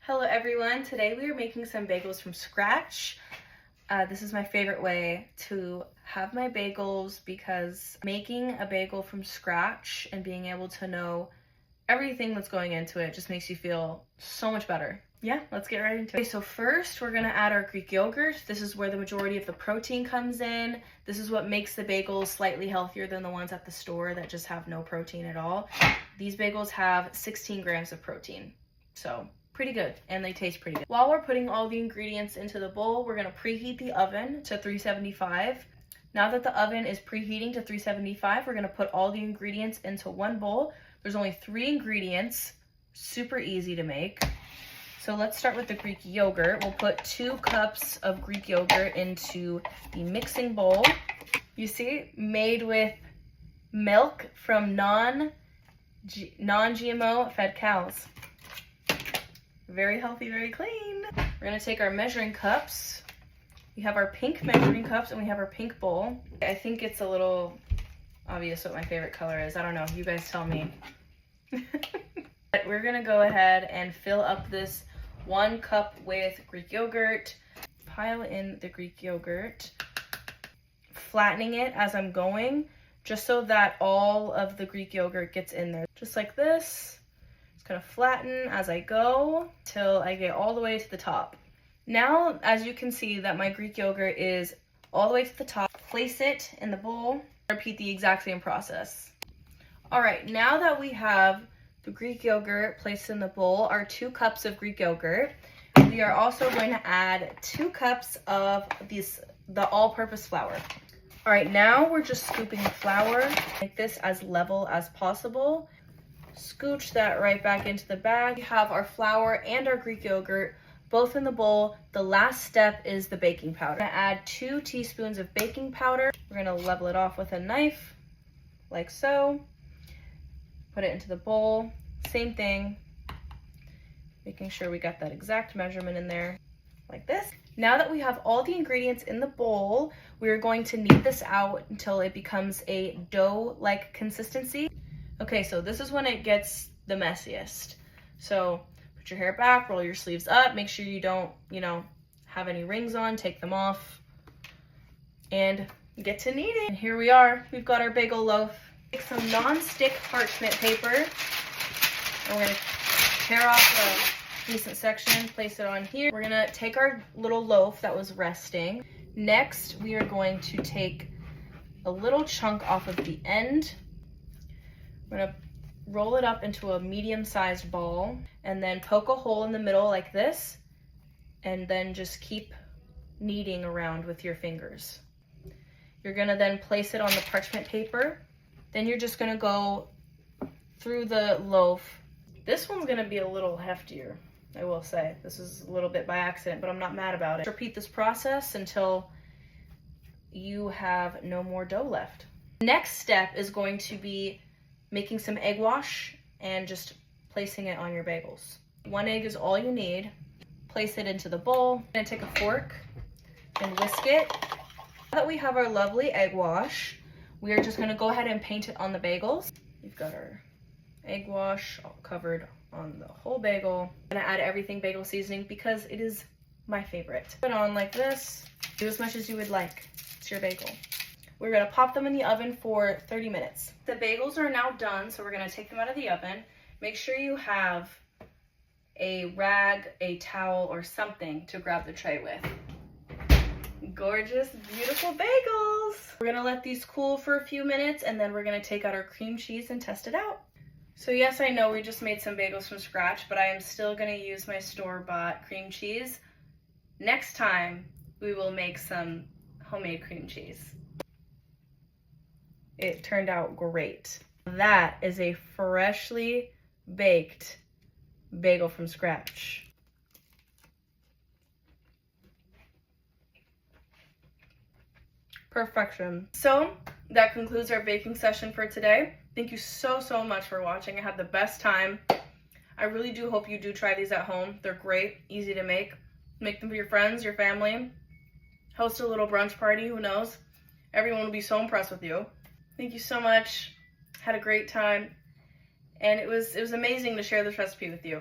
Hello everyone, today we are making some bagels from scratch. This is my favorite way to have my bagels because making a bagel from scratch and being able to know everything that's going into it just makes you feel so much better. Yeah, let's get right into it. Okay, so first we're gonna add our Greek yogurt. This is where the majority of the protein comes in. This is what makes the bagels slightly healthier than the ones at the store that just have no protein at all. These bagels have 16 grams of protein, so pretty good, and they taste pretty good. While we're putting all the ingredients into the bowl, we're gonna preheat the oven to 375. Now that the oven is preheating to 375, we're gonna put all the ingredients into one bowl. There's only 3 ingredients, super easy to make. So let's start with the Greek yogurt. We'll put 2 cups of Greek yogurt into the mixing bowl. You see, made with milk from non-GMO fed cows. Very healthy, very clean. We're gonna take our measuring cups. We have our pink measuring cups and we have our pink bowl. I think it's a little obvious what my favorite color is. I don't know, you guys tell me. But we're gonna go ahead and fill up this 1 cup with Greek yogurt. Pile in the Greek yogurt, flattening it as I'm going, just so that all of the Greek yogurt gets in there. Just like this. Kind of flatten as I go till I get all the way to the top. Now, as you can see that my Greek yogurt is all the way to the top, place it in the bowl, repeat the exact same process. All right, now that we have the Greek yogurt placed in the bowl, our 2 cups of Greek yogurt, we are also going to add 2 cups of the all-purpose flour. All right, now we're just scooping the flour, make this as level as possible. Scooch that right back into the bag. We have our flour and our Greek yogurt both in the bowl. The last step is the baking powder. I'm gonna add 2 teaspoons of baking powder. We're gonna level it off with a knife, like so. Put it into the bowl. Same thing. Making sure we got that exact measurement in there, like this. Now that we have all the ingredients in the bowl, we're going to knead this out until it becomes a dough-like consistency. Okay, so this is when it gets the messiest. So put your hair back, roll your sleeves up, make sure you don't, have any rings on, take them off, and get to kneading. And here we are, we've got our bagel loaf. Take some non-stick parchment paper, and we're gonna tear off a decent section, place it on here. We're gonna take our little loaf that was resting. Next, we are going to take a little chunk off of the end. We're gonna roll it up into a medium-sized ball and then poke a hole in the middle like this, and then just keep kneading around with your fingers. You're gonna then place it on the parchment paper. Then you're just gonna go through the loaf. This one's gonna be a little heftier, I will say. This is a little bit by accident, but I'm not mad about it. Repeat this process until you have no more dough left. Next step is going to be making some egg wash and just placing it on your bagels. 1 egg is all you need. Place it into the bowl. I'm gonna take a fork and whisk it. Now that we have our lovely egg wash, we are just gonna go ahead and paint it on the bagels. We've got our egg wash all covered on the whole bagel. I'm gonna add everything bagel seasoning because it is my favorite. Put it on like this. Do as much as you would like. It's your bagel. We're gonna pop them in the oven for 30 minutes. The bagels are now done, so we're gonna take them out of the oven. Make sure you have a rag, a towel, or something to grab the tray with. Gorgeous, beautiful bagels. We're gonna let these cool for a few minutes, and then we're gonna take out our cream cheese and test it out. So yes, I know we just made some bagels from scratch, but I am still gonna use my store-bought cream cheese. Next time, we will make some homemade cream cheese. It turned out great. That is a freshly baked bagel from scratch. Perfection. So that concludes our baking session for today. Thank you so much for watching. I had the best time. I really do hope you do try these at home. They're great, easy to make. Make them for your friends, your family. Host a little brunch party, who knows? Everyone will be so impressed with you. Thank you so much. Had a great time. And it was amazing to share this recipe with you.